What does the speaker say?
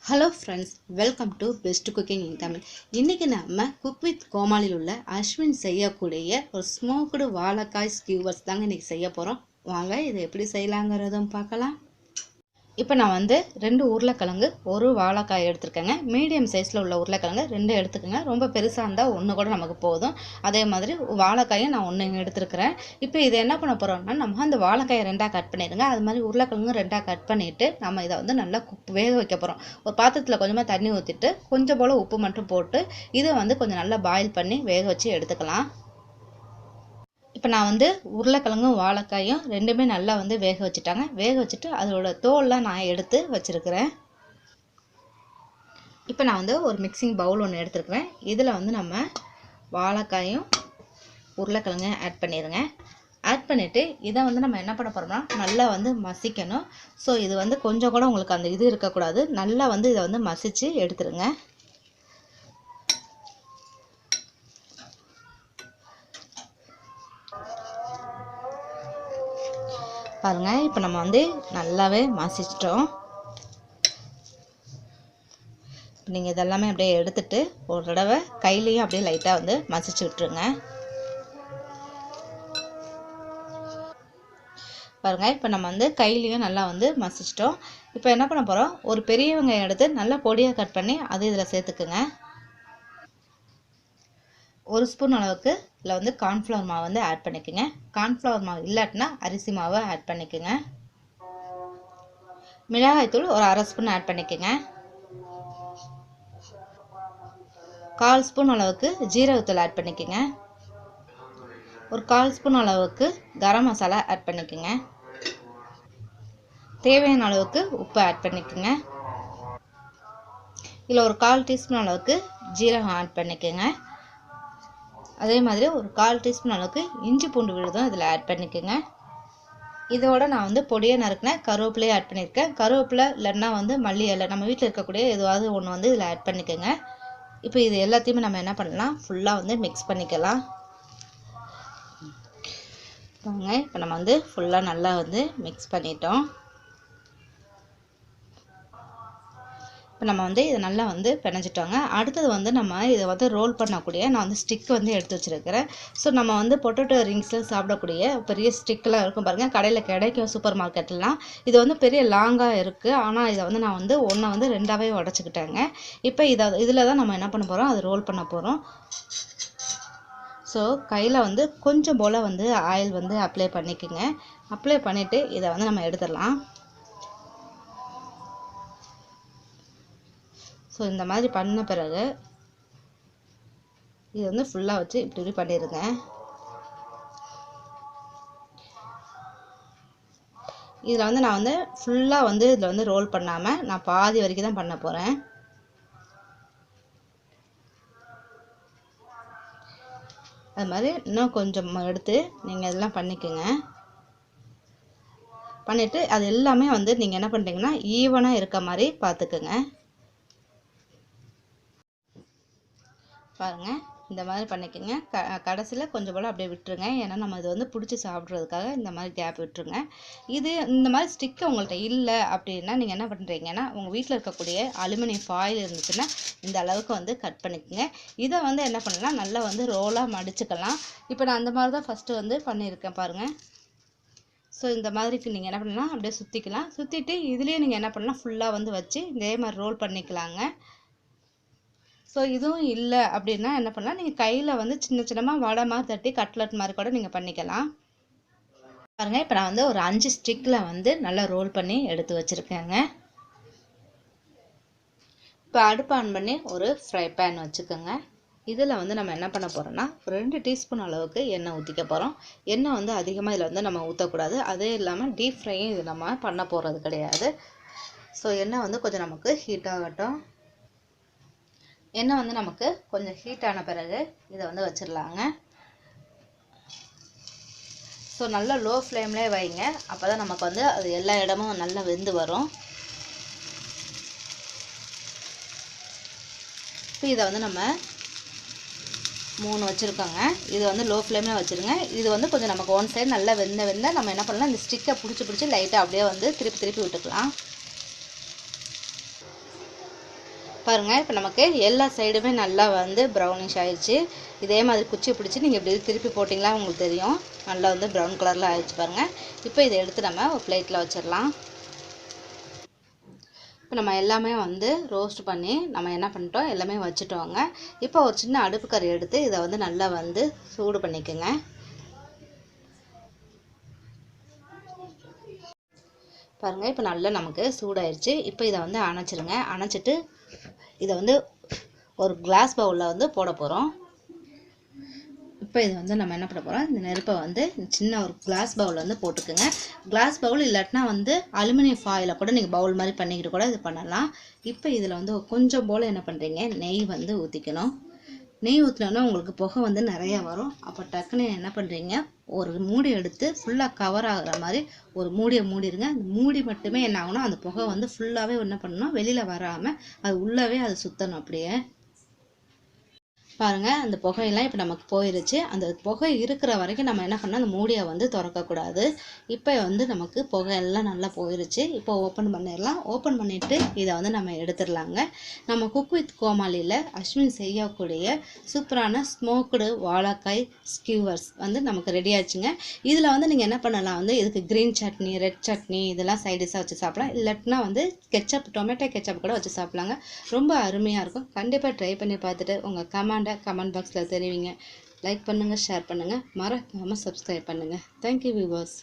Hello friends, welcome to best cooking இன் தமிழ். இன்றைக்கி நம்ம cook with கோமாளியில் உள்ள அஸ்வின் செய்யக்கூடிய ஒரு ஸ்மோக்டு வாழைக்காய் ஸ்கியூவர்ஸ் தாங்க இன்றைக்கி செய்ய போகிறோம். வாங்க இதை எப்படி செய்யலாங்கிறதும் பார்க்கலாம். இப்போ நான் வந்து 2 உருளைக்கிழங்கு, 1 வாழைக்காய் எடுத்துருக்கேங்க. மீடியம் சைஸில் உள்ள உருளைக்கிழங்கு 2 எடுத்துக்கோங்க. ரொம்ப பெருசாக இருந்தால் 1 கூட நமக்கு போதும். அதே மாதிரி வாழைக்காயும் நான் 1 எடுத்துருக்கிறேன். இப்போ இதை என்ன பண்ண போகிறோம்னா, நம்ம அந்த வாழைக்காயை 2ஆக கட் பண்ணிடுங்க. அது மாதிரி உருளைக்கிழங்கு 2ஆக கட் பண்ணிவிட்டு நம்ம இதை வந்து நல்லா வேக வைக்க போகிறோம். ஒரு பாத்திரத்தில் கொஞ்சமாக தண்ணி ஊற்றிட்டு கொஞ்சம் போல் உப்பு மட்டும் போட்டு இதை வந்து கொஞ்சம் நல்லா பாயில் பண்ணி வேக வச்சு எடுத்துக்கலாம். இப்போ நான் வந்து உருளைக்கிழங்கும் வாழைக்காயும் 2மே நல்லா வந்து வேக வச்சுட்டாங்க. வேக வச்சுட்டு அதோட தோல்லாம் நான் எடுத்து வச்சுருக்கிறேன். இப்போ நான் வந்து ஒரு மிக்சிங் பவுல் ஒன்று எடுத்துருக்கிறேன். இதில் வந்து நம்ம வாழைக்காயும் உருளைக்கிழங்கு ஆட் பண்ணிடுங்க. ஆட் பண்ணிவிட்டு இதை வந்து நம்ம என்ன பண்ண போகிறோம்னா நல்லா வந்து மசிக்கணும். ஸோ இது வந்து கொஞ்சம் கூட உங்களுக்கு அந்த இது இருக்கக்கூடாது. நல்லா வந்து இதை வந்து மசித்து எடுத்துருங்க. பாருங்க, இப்போ நம்ம வந்து நல்லாவே மசிச்சிட்டோம். நீங்கள் இதெல்லாமே அப்படியே எடுத்துட்டு ஒரு தடவை கையிலையும் அப்படியே லைட்டாக வந்து மசிச்சு விட்டுருங்க. பாருங்க, இப்போ நம்ம வந்து கையிலையும் நல்லா வந்து மசிச்சிட்டோம். இப்போ என்ன பண்ண போகிறோம், ஒரு பெரிய வெங்காயம் எடுத்து நல்லா பொடியாக கட் பண்ணி அது இதில் சேர்த்துக்குங்க. 1 ஸ்பூன் அளவுக்கு இதில் வந்து கார்ன்ஃப்ளவர் மாவு வந்து ஆட் பண்ணிக்கோங்க. கார்ன்ஃப்ளவர் மாவு இல்லாட்டினா அரிசி மாவை ஆட் பண்ணிக்கோங்க. மிளகாய்த்தூள் ஒரு 1/2 ஸ்பூன் ஆட் பண்ணிக்கோங்க. 1/4 ஸ்பூன் அளவுக்கு ஜீரகத்தூள் ஆட் பண்ணிக்கோங்க. ஒரு 1/4 ஸ்பூன் அளவுக்கு கரம் மசாலா ஆட் பண்ணிக்கோங்க. தேவையான அளவுக்கு உப்பு ஆட் பண்ணிக்கோங்க. இதில் ஒரு 1/4 டீஸ்பூன் அளவுக்கு ஜீரகம் ஆட் பண்ணிக்கோங்க. அதே மாதிரி ஒரு 1/4 டீஸ்பூன் அளவுக்கு இஞ்சி பூண்டு விழுதும் இதில் ஆட் பண்ணிக்கோங்க. இதோட நான் வந்து பொடியாக நறுக்கினேன் கருவேப்பிலையை ஆட் பண்ணியிருக்கேன். கருவேப்பிலை இல்லைன்னா வந்து மல்லி இலை, நம்ம வீட்டில் இருக்கக்கூடிய எதுவாவது ஒன்று வந்து இதில் ஆட் பண்ணிக்கோங்க. இப்போ இது எல்லாத்தையுமே நம்ம என்ன பண்ணலாம், ஃபுல்லாக வந்து மிக்ஸ் பண்ணிக்கலாம். பாருங்க, இப்போ நம்ம வந்து ஃபுல்லாக நல்லா வந்து மிக்ஸ் பண்ணிட்டோம். இப்போ நம்ம வந்து இதை நல்லா வந்து பிணைஞ்சிட்டோங்க. அடுத்தது வந்து நம்ம இதை வந்து ரோல் பண்ணக்கூடிய நான் வந்து ஸ்டிக் வந்து எடுத்து வச்சுருக்கிறேன். ஸோ நம்ம வந்து பொட்டேட்டோ ரிங்ஸில் சாப்பிடக்கூடிய பெரிய ஸ்டிக்கெலாம் இருக்கும் பாருங்கள், கடையில் கிடைக்கும் சூப்பர் மார்க்கெட்லாம். இது வந்து பெரிய லாங்காக இருக்குது. ஆனால் இதை வந்து நான் வந்து ஒன்றை வந்து 2ஆகவே உடச்சிக்கிட்டேங்க. இப்போ இதில் தான் நம்ம என்ன பண்ண போகிறோம், அதை ரோல் பண்ண போகிறோம். ஸோ கையில் வந்து கொஞ்சம் போல் வந்து ஆயில் வந்து அப்ளை பண்ணிக்கோங்க. அப்ளை பண்ணிவிட்டு இதை வந்து நம்ம எடுத்துடலாம். ஸோ இந்த மாதிரி பண்ண பிறகு இது வந்து ஃபுல்லாக வச்சு இப்படி பண்ணிடுங்க. இதில் வந்து நான் வந்து ஃபுல்லாக வந்து இதில் வந்து ரோல் பண்ணாமல் நான் பாதி வரைக்கும் தான் பண்ண போகிறேன். அது மாதிரி இன்னும் கொஞ்சம் எடுத்து நீங்கள் இதெல்லாம் பண்ணிக்கோங்க. பண்ணிவிட்டு அது எல்லாமே வந்து நீங்கள் என்ன பண்ணுறீங்கன்னா ஈவனாக இருக்க மாதிரி பார்த்துக்குங்க. பாருங்கள், இந்த மாதிரி பண்ணிக்கோங்க. கடைசியில் கொஞ்சம் போல் அப்படியே விட்டுருங்க. ஏன்னா நம்ம இது வந்து பிடிச்சி சாப்பிட்றதுக்காக இந்த மாதிரி கேப் விட்டுருங்க. இது இந்த மாதிரி ஸ்டிக்கு உங்கள்கிட்ட இல்லை அப்படின்னா நீங்கள் என்ன பண்ணுறீங்கன்னா உங்கள் வீட்டில் இருக்கக்கூடிய அலுமினியம் ஃபாயில் இருந்துச்சுன்னா இந்த அளவுக்கு வந்து கட் பண்ணிக்கோங்க. இதை வந்து என்ன பண்ணலாம், நல்லா வந்து ரோலாக மடிச்சுக்கலாம். இப்போ நான் அந்த மாதிரி தான் ஃபஸ்ட்டு வந்து பண்ணியிருக்கேன் பாருங்கள். ஸோ இந்த மாதிரிக்கு நீங்கள் என்ன பண்ணலாம், அப்படியே சுற்றிக்கலாம். சுற்றிட்டு இதுலேயே நீங்கள் என்ன பண்ணலாம், ஃபுல்லாக வந்து வச்சு இதே மாதிரி ரோல் பண்ணிக்கலாங்க. ஸோ இதுவும் இல்லை அப்படின்னா என்ன பண்ணலாம், நீங்கள் கையில் வந்து சின்ன சின்னமாக வடை மாதிரி தட்டி கட்லட் மாதிரி கூட நீங்கள் பண்ணிக்கலாம். பாருங்கள், இப்போ நான் வந்து ஒரு 5 ஸ்டிக்கில் வந்து நல்லா ரோல் பண்ணி எடுத்து வச்சுருக்கேங்க. இப்போ அடுப்பு ஆன் பண்ணி ஒரு ஃப்ரை பேன் வச்சுக்கோங்க. இதில் வந்து நம்ம என்ன பண்ண போகிறோம்னா 2 டீஸ்பூன் அளவுக்கு எண்ணெய் ஊற்றிக்க போகிறோம். எண்ணெய் வந்து அதிகமாக இதில் வந்து நம்ம ஊற்றக்கூடாது. அதே இல்லாமல் டீப் ஃப்ரையும் இது நம்ம பண்ண போகிறது கிடையாது. ஸோ எண்ணெய் வந்து கொஞ்சம் நமக்கு ஹீட் ஆகட்டும். எண்ணெய் வந்து நமக்கு கொஞ்சம் ஹீட் ஆன பிறகு இதை வந்து வச்சிடலாங்க. ஸோ நல்லா லோ ஃப்ளேம்லேயே வைங்க. அப்போ தான் நமக்கு வந்து அது எல்லா இடமும் நல்லா வெந்து வரும். இப்போ இதை வந்து நம்ம 3 வச்சுருக்கோங்க. இது வந்து லோ ஃப்ளேமில் வச்சுருங்க. இது வந்து கொஞ்சம் நமக்கு ஒன் சைடு நல்லா வெந்த நம்ம என்ன பண்ணலாம், இந்த ஸ்டிக்கை பிடிச்சி லைட்டாக அப்படியே வந்து திருப்பி விட்டுக்கலாம். பாருங்கள், இப்போ நமக்கு எல்லா சைடுமே நல்லா வந்து ப்ரௌனிஷ் ஆயிடுச்சு. இதே மாதிரி குச்சி பிடிச்சி நீங்கள் இப்படி திருப்பி போட்டிங்களா உங்களுக்கு தெரியும். நல்லா வந்து ப்ரௌன் கலரில் ஆயிடுச்சு பாருங்கள். இப்போ இதை எடுத்து நம்ம ஒரு பிளேட்டில் வச்சிடலாம். இப்போ நம்ம எல்லாமே வந்து ரோஸ்ட் பண்ணி நம்ம என்ன பண்ணிட்டோம், எல்லாமே வச்சுட்டோங்க. இப்போ ஒரு சின்ன அடுப்பு கறி எடுத்து இதை வந்து நல்லா வந்து சூடு பண்ணிக்கோங்க. பாருங்கள், இப்போ நல்லா நமக்கு சூடாயிருச்சு. இப்போ இதை வந்து அணைச்சிருங்க. அணைச்சிட்டு இதை வந்து ஒரு கிளாஸ் பவுலில் வந்து போட போகிறோம். இப்போ இது வந்து நம்ம என்ன பண்ண போகிறோம், இந்த நெருப்பை வந்து சின்ன ஒரு கிளாஸ் பவுலில் வந்து போட்டுக்குங்க. கிளாஸ் பவுல் இல்லாட்டினா வந்து அலுமினியம் ஃபாயிலை கூட நீங்கள் பவுல் மாதிரி பண்ணிக்கிட்டு கூட இது பண்ணலாம். இப்போ இதில் வந்து கொஞ்சம் போல் என்ன பண்ணுறீங்க, நெய் வந்து ஊற்றிக்கணும். நெய் ஊற்றினோன்னா உங்களுக்கு புகை வந்து நிறையா வரும். அப்போ டக்குன்னு என்ன பண்ணுறீங்க, ஒரு மூடி எடுத்து ஃபுல்லாக கவர் ஆகிற மாதிரி ஒரு மூடியை மூடிடுங்க. அந்த மூடி மட்டுமே என்ன ஆகுனா அந்த புகை வந்து ஃபுல்லாகவே என்ன பண்ணணும், வெளியில் வராமல் அது உள்ளவே அது சுற்றணும். அப்படியே பாருங்கள், அந்த புகையெல்லாம் இப்போ நமக்கு போயிருச்சு. அந்த புகை இருக்கிற வரைக்கும் நம்ம என்ன பண்ணால் அந்த மூடியை வந்து திறக்கக்கூடாது. இப்போ வந்து நமக்கு புகையெல்லாம் நல்லா போயிருச்சு. இப்போ ஓப்பன் பண்ணிடலாம். ஓப்பன் பண்ணிவிட்டு இதை வந்து நம்ம எடுத்துடலாங்க. நம்ம குக் வித் கோமாளியில் அஸ்வின் செய்யக்கூடிய சூப்பரான ஸ்மோக்டு வாழைக்காய் ஸ்கியூவர்ஸ் வந்து நமக்கு ரெடி ஆச்சுங்க. இதில் வந்து நீங்கள் என்ன பண்ணலாம், வந்து இதுக்கு க்ரீன் சட்னி, ரெட் சட்னி இதெல்லாம் சைடிஷாக வச்சு சாப்பிடலாம். இல்லாட்டினா வந்து கெச்சப், டொமேட்டோ கெச்சப் கூட வச்சு சாப்பிட்லாங்க. ரொம்ப அருமையாக இருக்கும். கண்டிப்பாக ட்ரை பண்ணி பார்த்துட்டு உங்கள் கமெண்ட் பாக்ஸில் தெரிவிங்க. லைக் பண்ணுங்கள், ஷேர் பண்ணுங்கள், மறக்காமல் சப்ஸ்கிரைப் பண்ணுங்கள். Thank you viewers.